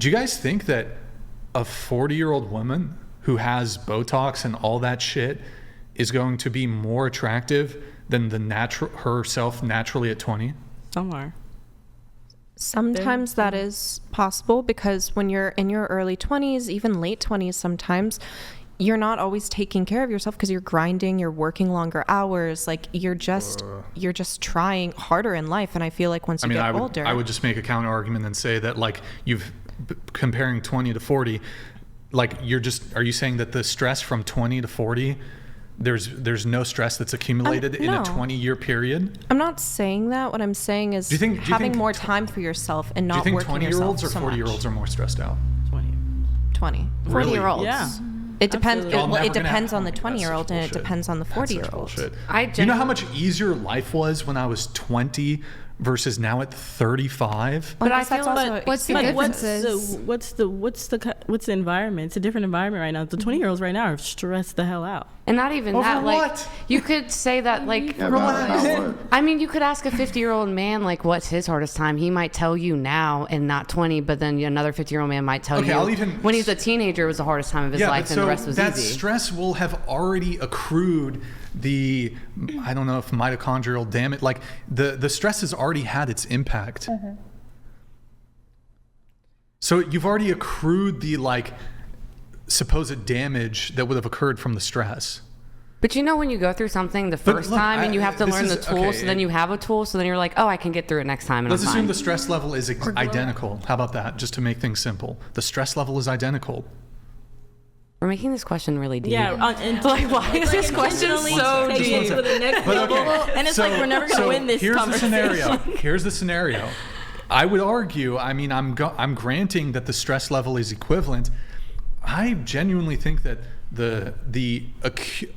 Do you guys think that a 40-year-old woman who has Botox and all that shit is going to be more attractive than herself naturally at 20? Somewhere. Sometimes that is possible, because when you're in your early 20s, even late 20s sometimes, you're not always taking care of yourself because you're grinding, you're working longer hours, like you're just trying harder in life. And I feel like once you get older, I would just make a counter argument and say that, like, comparing 20 to 40, like, are you saying that the stress from 20 to 40, there's no stress that's accumulated in a 20-year period? I'm not saying that. What I'm saying is having more time for yourself and not working yourself so much. Do you think 20-year-olds or 40-year-olds are more stressed out? 20. Really? 40-year-olds. Yeah. It depends. It depends on the 20-year-old and it depends on the 40-year-old. Do you know how much easier life was when I was 20 versus now at 35? But I feel what's the environment? It's a different environment right now. The 20-year-olds right now are stressed the hell out. And not even that, like, you could say that, like, I mean, you could ask a 50-year-old man, like, what's his hardest time? He might tell you now and not 20, but then another 50-year-old man might tell you when he's a teenager it was the hardest time of his life and the rest was easy. That stress will have already accrued I don't know if mitochondrial damage, like the stress has already had its impact. So you've already accrued the, like, supposed damage that would have occurred from the stress. But you know, when you go through something the first time and you have to learn the tool, so then you have a tool, so then you're like, oh, I can get through it next time. And let's assume the stress level is identical. How about that? Just to make things simple. The stress level is identical. We're making this question really deep. Yeah, like, why is this question so deep? To the next level, and it's like we're never going to win this conversation. Here's the scenario. I would argue, I mean, I'm granting that the stress level is equivalent. I genuinely think that the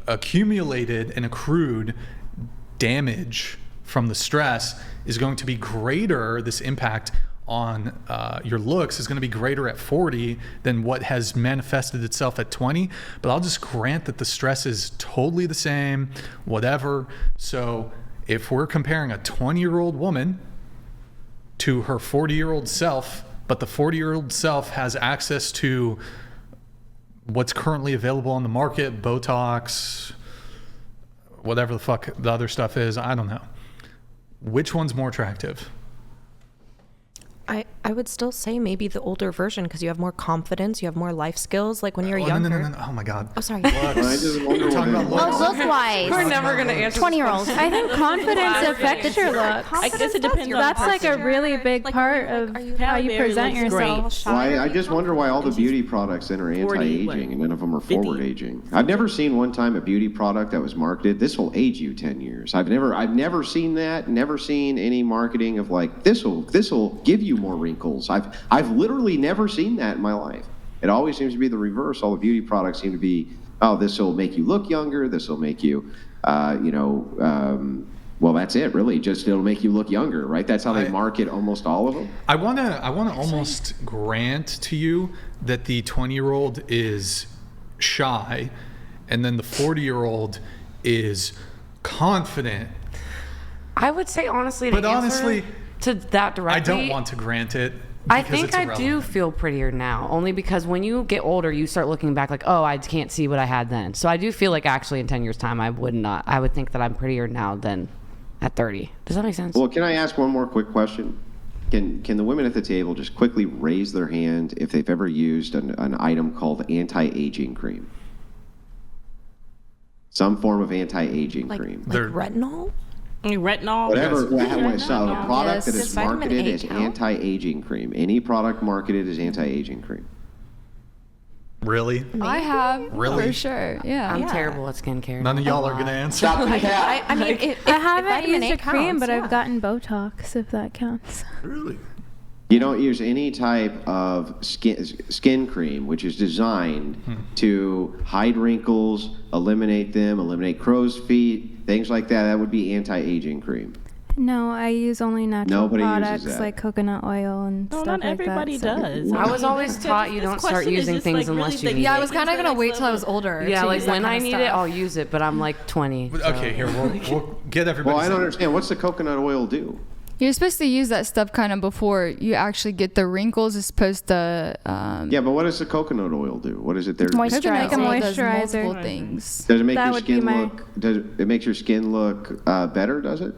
accumulated and accrued damage from the stress is going to be greater. This impact on your looks is going to be greater at 40 than what has manifested itself at 20. But I'll just grant that the stress is totally the same, whatever. So if we're comparing a 20-year-old woman to her 40-year-old self, but the 40-year-old self has access to what's currently available on the market, Botox, whatever the fuck the other stuff is, I don't know. Which one's more attractive? I would still say maybe the older version, because you have more confidence, you have more life skills. Like when you're younger. No. Oh my God. Oh, sorry. We're talking about looks. Look-wise. We're never going to answer 20-year-olds. I think confidence affects your looks. I guess it depends on That's like a really big part of how you present yourself. Well, I just wonder why all the beauty products then are anti-aging and none of them are forward-aging. I've never seen one time a beauty product that was marketed, this will age you 10 years. I've never seen that, never seen any marketing of like, this will give you more wrinkles. I've literally never seen that in my life. It always seems to be the reverse. All the beauty products seem to be, oh, this will make you look younger. This will make you, well, that's it, really. Just it'll make you look younger, right? That's how they market almost all of them. I wanna almost grant to you that the 20-year-old is shy, and then the 40-year-old is confident. I would say honestly, to that directly, I don't want to grant it. I think I do feel prettier now, only because when you get older, you start looking back like, oh, I can't see what I had then. So I do feel like actually in 10 years' time, I would think that I'm prettier now than at 30. Does that make sense? Well, can I ask one more quick question? Can the women at the table just quickly raise their hand if they've ever used an item called anti-aging cream? Some form of anti-aging cream. Like retinol? Retinol? Whatever. Yes. So a product that is marketed as count? anti-aging cream. Any product marketed as anti-aging cream. Really? I have, Really? for sure. Yeah. I'm terrible at skincare. None of y'all are going to answer. Stop the cat. I mean, I haven't used a cream, counts, but I've gotten Botox, if that counts. Really? You don't use any type of skin cream, which is designed to hide wrinkles, eliminate them, eliminate crow's feet, things like that. That would be anti-aging cream. No, I use only natural Nobody uses products that. like coconut oil and stuff like that. Not everybody does. I was always taught you don't start using things unless you need Yeah, I it. was kind of going to wait till I was older. Yeah, to like use that when kind I of need stuff. it, I'll use it, but I'm like 20. Okay, here, we'll get everybody. Well, I don't understand. What's the coconut oil do? You're supposed to use that stuff kind of before you actually get the wrinkles. It's supposed to. Yeah, but what does the coconut oil do? What is it there? Moisturizer. Does Multiple things. Does it make your skin look? Does it make your skin look better? Does it?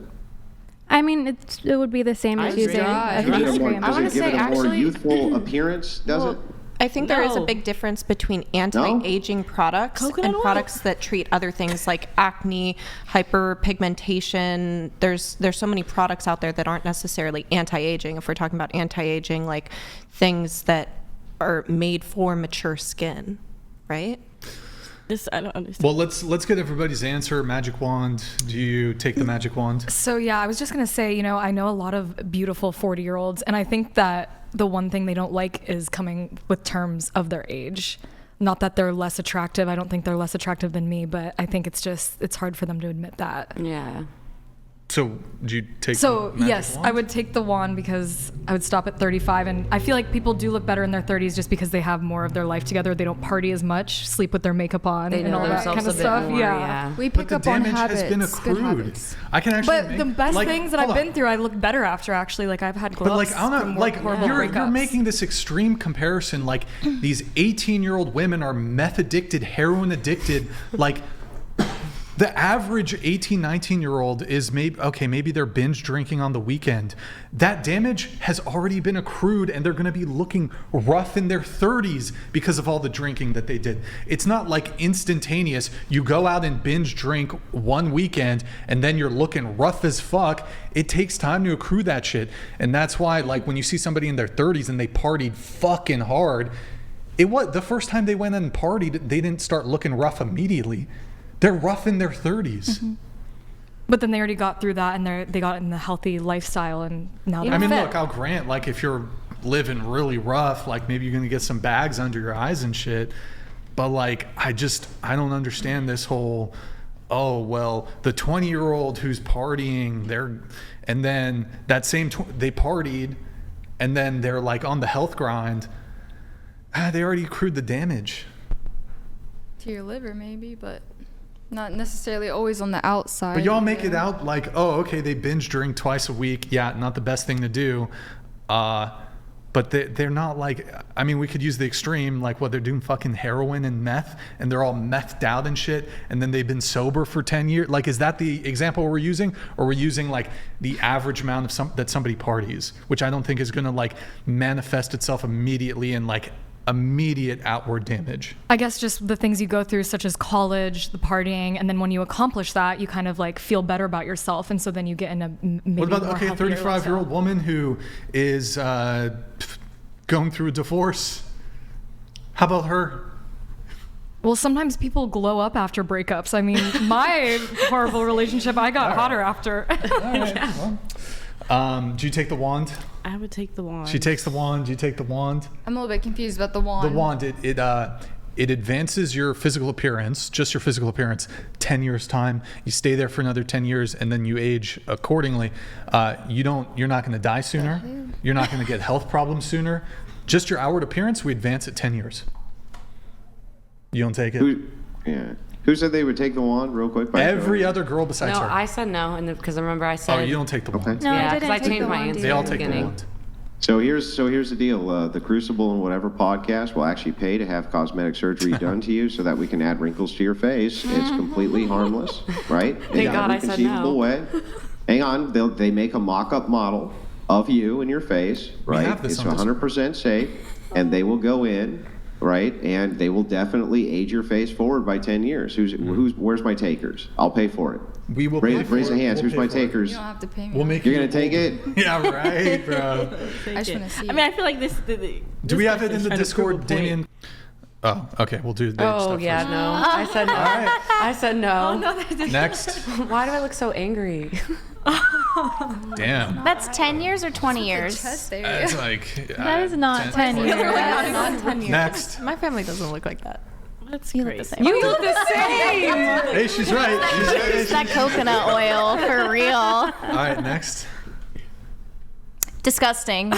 I mean, it would be the same as using a face cream. Does it give it a more youthful appearance? Does it? I think there is a big difference between anti-aging products and products that treat other things like acne, hyperpigmentation. There's so many products out there that aren't necessarily anti-aging. If we're talking about anti-aging, like things that are made for mature skin, right? I don't understand. Well, let's get everybody's answer. Magic wand. Do you take the magic wand? So yeah, I was just gonna say, I know a lot of beautiful 40-year-olds, and I think that the one thing they don't like is coming with terms of their age. Not that they're less attractive. I don't think they're less attractive than me, but I think it's hard for them to admit that. Yeah. So do you take the magic wand? I would take the wand because I would stop at 35, and I feel like people do look better in their 30s just because they have more of their life together. They don't party as much, sleep with their makeup on, and all that kind of stuff. More, we pick up on habits. Has been accrued. I can actually. But the best things that I've been through, I look better after. Actually, like I've had glow ups. But I don't know, you're making this extreme comparison. Like these 18-year-old women are meth addicted, heroin addicted, like. The average 18, 19-year-old is maybe they're binge drinking on the weekend. That damage has already been accrued, and they're going to be looking rough in their 30s because of all the drinking that they did. It's not like instantaneous. You go out and binge drink one weekend, and then you're looking rough as fuck. It takes time to accrue that shit. And that's why, like, when you see somebody in their 30s and they partied fucking hard, the first time they went and partied, they didn't start looking rough immediately. They're rough in their 30s. Mm-hmm. But then they already got through that, and they got in the healthy lifestyle, and now they're fit. Look, I'll grant, like, if you're living really rough, like, maybe you're going to get some bags under your eyes and shit. But, like, I don't understand this whole, the 20-year-old who's partying, and then that same, they partied, and then they're, like, on the health grind. They already accrued the damage. To your liver, maybe, but not necessarily always on the outside. But y'all make it out like, they binge drink twice a week. Yeah, not the best thing to do. But they're not like, we could use the extreme, like they're doing fucking heroin and meth, and they're all methed out and shit, and then they've been sober for 10 years. Like, is that the example we're using? Or we're using like the average amount of that somebody parties, which I don't think is gonna like manifest itself immediately in like immediate outward damage. I guess just the things you go through, such as college, the partying, and then when you accomplish that, you kind of like feel better about yourself, and so then you get in a maybe What about more a 35-year-old woman who is going through a divorce? How about her? Well, sometimes people glow up after breakups. I mean, my horrible relationship, I got hotter after. All right. Well, do you take the wand? I would take the wand. She takes the wand. Do you take the wand? I'm a little bit confused about the wand. The wand, it advances your physical appearance, just your physical appearance, 10 years time. You stay there for another 10 years, and then you age accordingly. You're not going to die sooner. You're not going to get health problems sooner. Just your outward appearance, we advance it 10 years. You don't take it? Who said they would take the wand real quick? Every other girl besides her. No, I said no, and because I remember I said. Oh, you don't take the wand. No, yeah, I because I changed my answer. They all at the take the beginning. wand. So here's the deal. The Crucible and Whatever podcast will actually pay to have cosmetic surgery done to you so that we can add wrinkles to your face. It's completely harmless, right? Thank God I said no. Way. Hang on. They make a mock-up model of you and your face, right? It's 100% safe, and they will go in, right? And they will definitely age your face forward by 10 years. Where's my takers? I'll pay for it. We will raise the hands. Who's my takers? You don't have to pay me. You're going to take it? Yeah, right, bro. I just want to see. I feel like this. Do we have it in the Discord, Damien? Oh, okay. We'll do the stuff yeah, first. no. I said no. Right. I said no. Oh, no, Next. Why do I look so angry? Damn. That's 10 years or 20 years? It's like... That is not 10 years. Next. My family doesn't look like that. That's You crazy. look the same. You look the same. Hey, she's right. It's that coconut oil, for real. All right, next. Disgusting.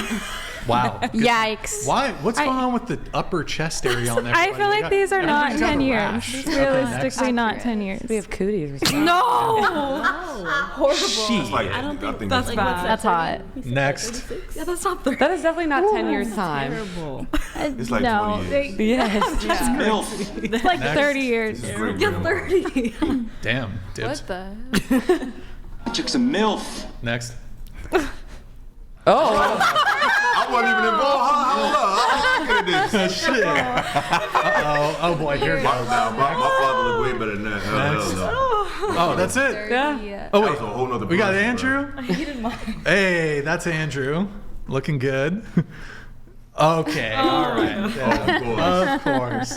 Wow. Yikes. Why? What's going on with the upper chest area on there? I feel like these are not 10 years. It's realistically not 10 years. We have cooties or something. No. Horrible. I don't think that's like, bad. That's hot. Next. Yeah, that's not the. That is definitely not 10 years time. Terrible. It's like No. 20 years. Yes. It's MILF. It's like Next. 30 years. This is great. Yeah, 30. Damn. Dibs. What the? Chick's a MILF. Next. Oh. I wasn't even involved. How good at this? Shit. Uh-oh. Oh, boy. Here it goes. Nah, my father looked way better than that. Next. No. Oh, that's it? Yeah. Oh, That wait. was a whole nother We got person, Andrew? I hated mine. Hey, that's Andrew. Looking good. Okay. All right. Of course. Of course.